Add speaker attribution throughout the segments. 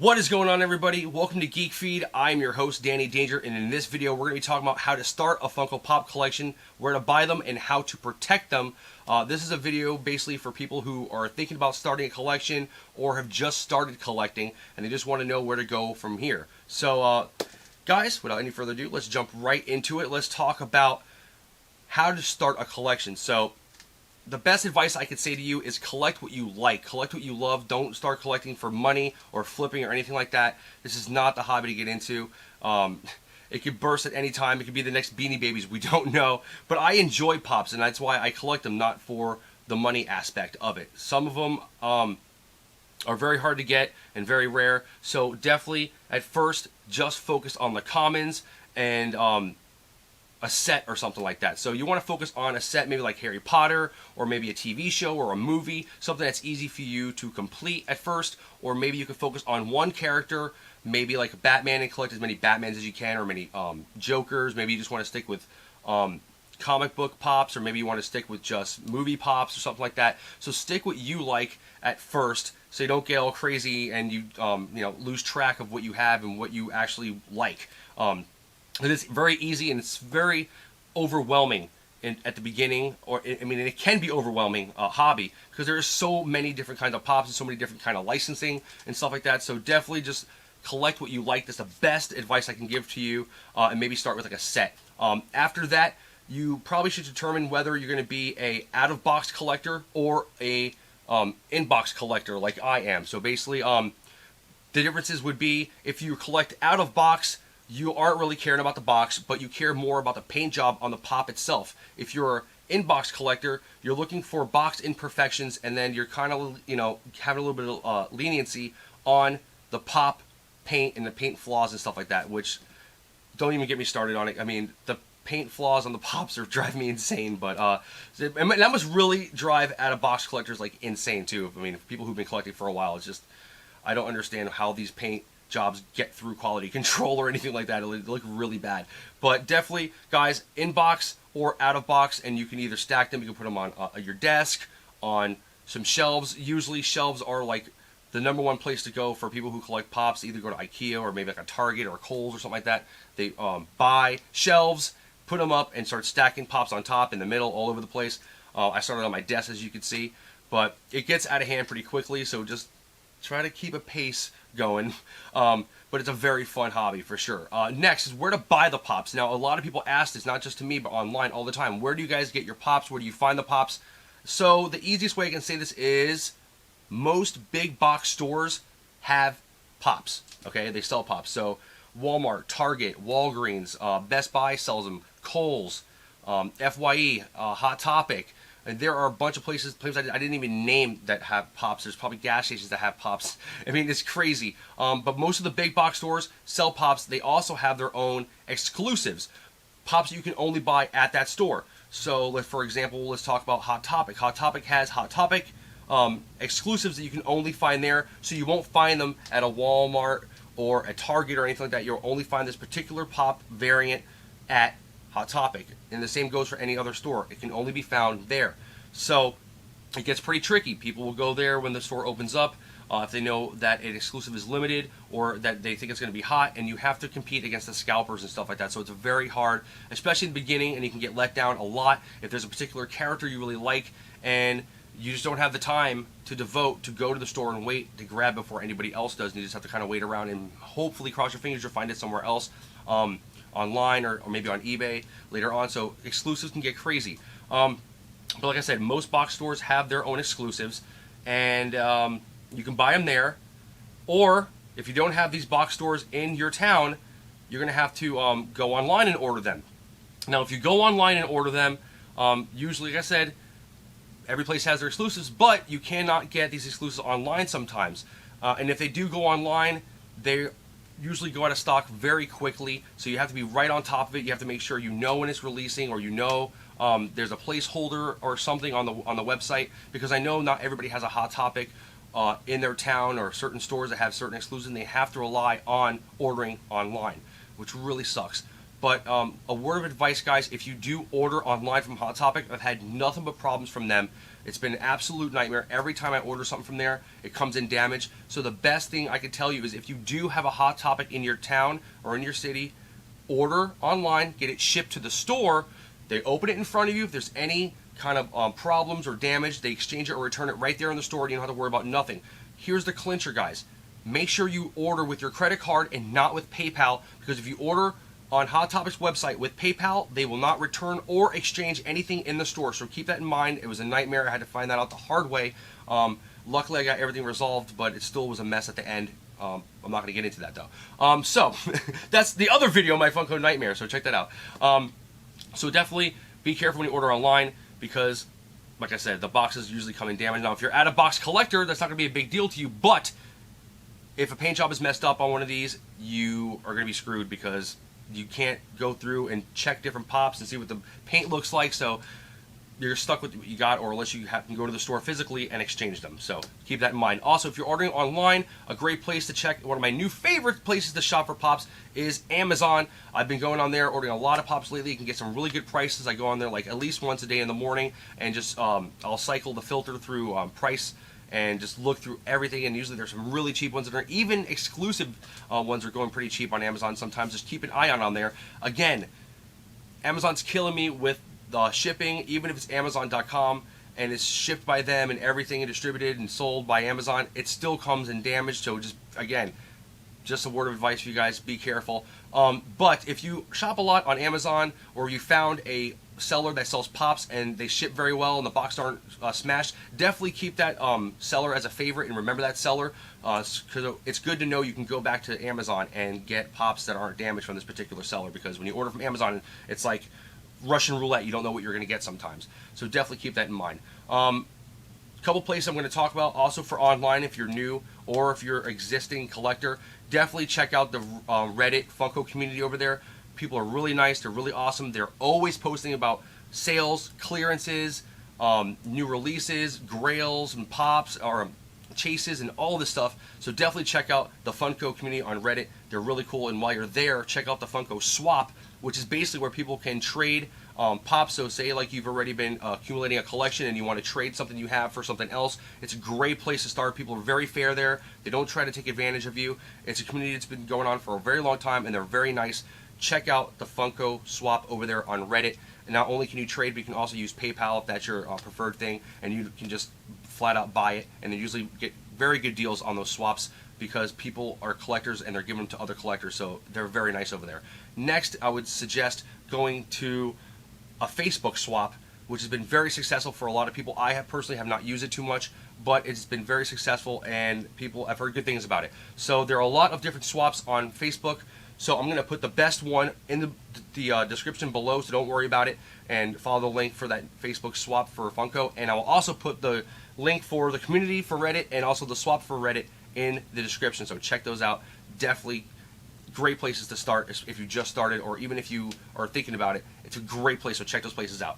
Speaker 1: What is going on, everybody? Welcome to Geek Feed. I'm your host, Danny Danger, and in this video we're going to be talking about how to start a Funko Pop collection, where to buy them, and how to protect them. This is a video basically for people who are thinking about starting a collection or have just started collecting and they just want to know where to go from here. So guys, without any further ado, let's jump right into it. Let's talk about how to start a collection. So the best advice I could say to you is collect what you like. Collect what you love. Don't start collecting for money or flipping or anything like that. This is not the hobby to get into. It could burst at any time. It could be the next Beanie Babies. We don't know. But I enjoy Pops, and that's why I collect them, not for the money aspect of it. Some of them are very hard to get and very rare. So definitely, at first, just focus on the commons and a set or something like that. So you want to focus on a set, maybe like Harry Potter, or maybe a TV show or a movie, something that's easy for you to complete at first, or maybe you can focus on one character, maybe like a Batman, and collect as many Batmans as you can, or many Jokers. Maybe you just want to stick with comic book Pops, or maybe you want to stick with just movie Pops or something like that. So stick what you like at first, so you don't get all crazy and you lose track of what you have and what you actually like. It is very easy, and it's very overwhelming at the beginning, it can be overwhelming hobby, because there are so many different kinds of Pops and so many different kind of licensing and stuff like that. So definitely just collect what you like. That's the best advice I can give to you, and maybe start with like a set. After that, you probably should determine whether you're going to be a out-of-box collector or a in-box collector like I am. So basically, the differences would be, if you collect out-of-box, you aren't really caring about the box, but you care more about the paint job on the Pop itself. If you're an in-box collector, you're looking for box imperfections, and then you're kind of, having a little bit of leniency on the Pop paint and the paint flaws and stuff like that, which, don't even get me started on it. I mean, the paint flaws on the Pops are driving me insane, but that must really drive out-of-box collectors like insane too. I mean, people who've been collecting for a while, it's just, I don't understand how these paint jobs get through quality control or anything like that. It'll look really bad. But definitely, guys, in-box or out-of-box, and you can either stack them, you can put them on your desk, on some shelves. Usually shelves are like the #1 place to go for people who collect Pops. Either go to IKEA or maybe like a Target or a Kohl's or something like that. They buy shelves, put them up, and start stacking Pops on top, in the middle, all over the place. I started on my desk, as you can see, but it gets out of hand pretty quickly, so just try to keep a pace going, but it's a very fun hobby for sure. Next is where to buy the Pops. Now, a lot of people ask this, not just to me, but online all the time. Where do you guys get your Pops? Where do you find the Pops? So the easiest way I can say this is, most big box stores have Pops. Okay, they sell Pops. So Walmart, Target, Walgreens, Best Buy sells them, Kohl's, FYE, Hot Topic. And there are a bunch of places I didn't even name that have Pops. There's probably gas stations that have Pops. I mean, it's crazy. But most of the big box stores sell Pops. They also have their own exclusives, Pops you can only buy at that store. So, for example, let's talk about Hot Topic. Hot Topic has Hot Topic exclusives that you can only find there. So you won't find them at a Walmart or a Target or anything like that. You'll only find this particular Pop variant at Hot Topic, and the same goes for any other store. It can only be found there. So it gets pretty tricky. People will go there when the store opens up, if they know that an exclusive is limited or that they think it's going to be hot, and you have to compete against the scalpers and stuff like that. So it's very hard, especially in the beginning, and you can get let down a lot if there's a particular character you really like and you just don't have the time to devote to go to the store and wait to grab before anybody else does, and you just have to kind of wait around and hopefully cross your fingers you'll find it somewhere else. Online or maybe on eBay later on. So exclusives can get crazy, but like I said, most box stores have their own exclusives, and you can buy them there. Or if you don't have these box stores in your town, you're gonna have to go online and order them. Now, if you go online and order them, usually, like I said, every place has their exclusives, but you cannot get these exclusives online sometimes. And if they do go online, they usually go out of stock very quickly, so you have to be right on top of it. You have to make sure you know when it's releasing, or there's a placeholder or something on the website, because I know not everybody has a Hot Topic in their town, or certain stores that have certain exclusives, and they have to rely on ordering online, which really sucks. But a word of advice, guys, if you do order online from Hot Topic, I've had nothing but problems from them. It's been an absolute nightmare. Every time I order something from there, it comes in damaged. So the best thing I can tell you is if you do have a Hot Topic in your town or in your city, order online, get it shipped to the store. They open it in front of you. If there's any kind of problems or damage, they exchange it or return it right there in the store. You don't have to worry about nothing. Here's the clincher, guys. Make sure you order with your credit card and not with PayPal, because if you order on Hot Topic's website with PayPal, they will not return or exchange anything in the store. So keep that in mind. It was a nightmare. I had to find that out the hard way. Luckily, I got everything resolved, but it still was a mess at the end. I'm not going to get into that, though. So that's the other video, my Funko Nightmare, so check that out. So definitely be careful when you order online, because, like I said, the boxes usually come in damaged. Now, if you're at a box collector, that's not going to be a big deal to you, but if a paint job is messed up on one of these, you are going to be screwed, because you can't go through and check different pops and see what the paint looks like, so you're stuck with what you got, or unless you can go to the store physically and exchange them. So keep that in mind. Also, if you're ordering online, a great place to check, one of my new favorite places to shop for pops is Amazon. I've been going on there, ordering a lot of pops lately. You can get some really good prices. I go on there like at least once a day in the morning, and just I'll cycle the filter through price and just look through everything, and usually there's some really cheap ones that are even exclusive ones are going pretty cheap on Amazon sometimes. Just keep an eye on there. Again, Amazon's killing me with shipping. Even if it's Amazon.com and it's shipped by them and everything and distributed and sold by Amazon, it still comes in damaged. So just, again, just a word of advice for you guys, be careful. But if you shop a lot on Amazon, or you found a seller that sells pops and they ship very well and the boxes aren't smashed, definitely keep that seller as a favorite and remember that seller, because it's good to know you can go back to Amazon and get pops that aren't damaged from this particular seller, because when you order from Amazon, it's like Russian roulette. You don't know what you're going to get sometimes. So definitely keep that in mind. Couple places I'm going to talk about also for online, if you're new or if you're existing collector, definitely check out the Reddit Funko community over there. People are really nice. They're really awesome. They're always posting about sales, clearances, new releases, grails and pops, or chases, and all this stuff. So definitely check out the Funko community on Reddit. They're really cool. And while you're there, check out the Funko Swap, which is basically where people can trade pops. So say like you've already been accumulating a collection and you want to trade something you have for something else. It's a great place to start. People are very fair there. They don't try to take advantage of you. It's a community that's been going on for a very long time, and they're very nice. Check out the Funko Swap over there on Reddit. And not only can you trade, but you can also use PayPal if that's your preferred thing, and you can just flat out buy it, and they usually get very good deals on those swaps, because people are collectors and they're giving them to other collectors, so they're very nice over there. Next, I would suggest going to a Facebook swap, which has been very successful for a lot of people. I personally have not used it too much, but it's been very successful, and I've heard good things about it. So there are a lot of different swaps on Facebook. So I'm going to put the best one in the description below, so don't worry about it, and follow the link for that Facebook swap for Funko. And I will also put the link for the community for Reddit and also the swap for Reddit in the description, so check those out. Definitely great places to start if you just started, or even if you are thinking about it. It's a great place, so check those places out.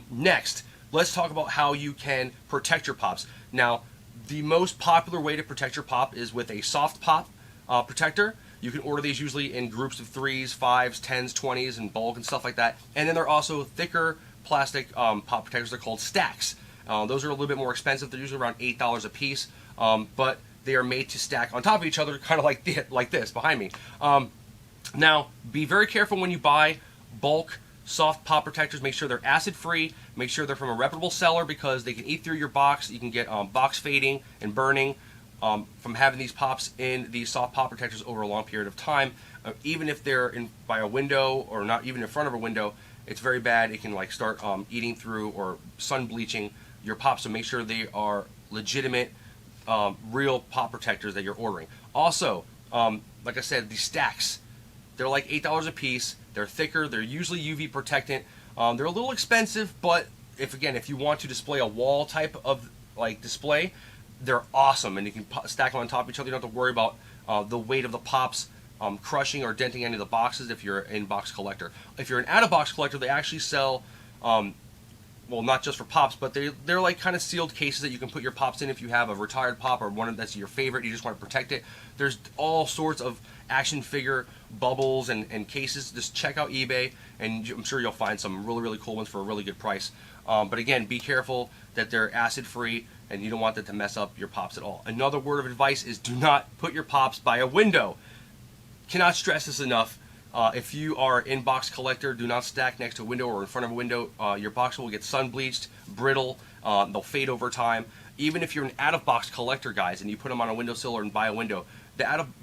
Speaker 1: Next, let's talk about how you can protect your pops. Now, the most popular way to protect your pop is with a soft pop protector. You can order these usually in groups of 3s, 5s, 10s, 20s, and bulk and stuff like that. And then there are also thicker plastic pop protectors. They're called stacks. Those are a little bit more expensive. They're usually around $8 a piece, but they are made to stack on top of each other, kind of like this behind me. Now, be very careful when you buy bulk soft pop protectors. Make sure they're acid-free. Make sure they're from a reputable seller, because they can eat through your box. You can get box fading and burning from having these pops in these soft pop protectors over a long period of time. Even if they're by a window or not even in front of a window, it's very bad. It can like start eating through or sun bleaching your pops. So make sure they are legitimate, real pop protectors that you're ordering. Also, like I said, these stacks, they're like $8 a piece. They're thicker. They're usually UV protectant. They're a little expensive, but if you want to display a wall type of like display, they're awesome, and you can stack them on top of each other. You don't have to worry about the weight of the pops crushing or denting any of the boxes if you're an in-box collector. If you're an out-of-box collector, they actually sell well, not just for pops, but they're like kind of sealed cases that you can put your pops in if you have a retired pop or one that's your favorite. You just want to protect it. There's all sorts of action figure bubbles and cases. Just check out eBay, and I'm sure you'll find some really, really cool ones for a really good price. But again, be careful that they're acid-free, and you don't want that to mess up your pops at all. Another word of advice is do not put your pops by a window. Cannot stress this enough. If you are an in-box collector, do not stack next to a window or in front of a window. Your box will get sun-bleached, brittle, they'll fade over time. Even if you're an out-of-box collector, guys, and you put them on a windowsill or by a window,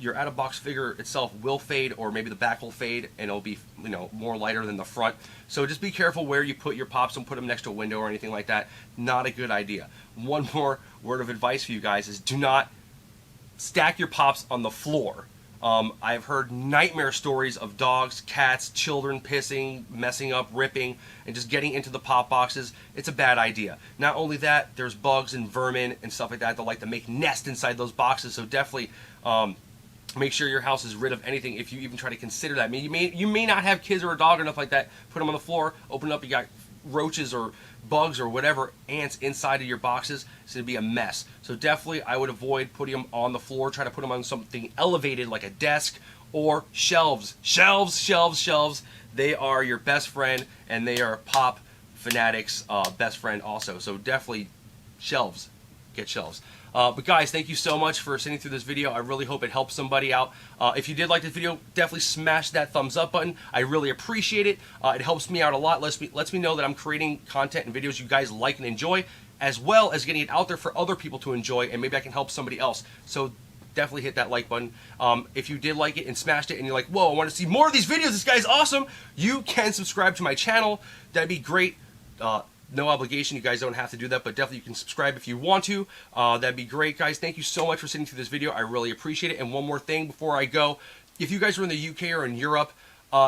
Speaker 1: your out-of-box figure itself will fade, or maybe the back will fade, and it'll be, you know, more lighter than the front. So just be careful where you put your pops. Don't put them next to a window or anything like that. Not a good idea. One more word of advice for you guys is do not stack your pops on the floor. I've heard nightmare stories of dogs, cats, children pissing, messing up, ripping, and just getting into the pop boxes. It's a bad idea. Not only that, there's bugs and vermin and stuff like that that like to make nests inside those boxes. So definitely make sure your house is rid of anything if you even try to consider that. I mean, you may not have kids or a dog or enough like that. Put them on the floor, open it up, you got roaches or bugs or whatever, ants inside of your boxes. It's going to be a mess. So definitely I would avoid putting them on the floor. Try to put them on something elevated like a desk or shelves. Shelves. They are your best friend, and they are pop fanatics' best friend also. So definitely shelves. Get shelves. But guys, thank you so much for sitting through this video. I really hope it helps somebody out. If you did like this video, definitely smash that thumbs up button. I really appreciate it. It helps me out a lot. Lets me know that I'm creating content and videos you guys like and enjoy, as well as getting it out there for other people to enjoy, and maybe I can help somebody else. So definitely hit that like button. If you did like it and smashed it and you're like, whoa, I want to see more of these videos, this guy's awesome, you can subscribe to my channel. That'd be great. No obligation, you guys don't have to do that, but definitely you can subscribe if you want to. That'd be great, guys. Thank you so much for sitting through this video. I really appreciate it. And one more thing before I go, if you guys are in the UK or in Europe,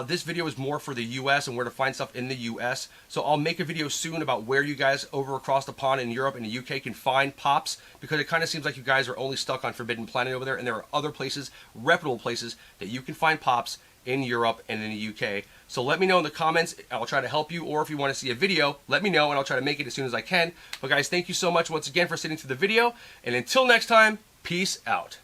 Speaker 1: this video is more for the US and where to find stuff in the US. So I'll make a video soon about where you guys over across the pond in Europe and the UK can find pops, because it kind of seems like you guys are only stuck on Forbidden Planet over there, and there are other places, reputable places, that you can find pops in Europe and in the UK. So let me know in the comments. I'll try to help you, or if you want to see a video, let me know and I'll try to make it as soon as I can. But guys, thank you so much once again for sitting through the video, and until next time, peace out.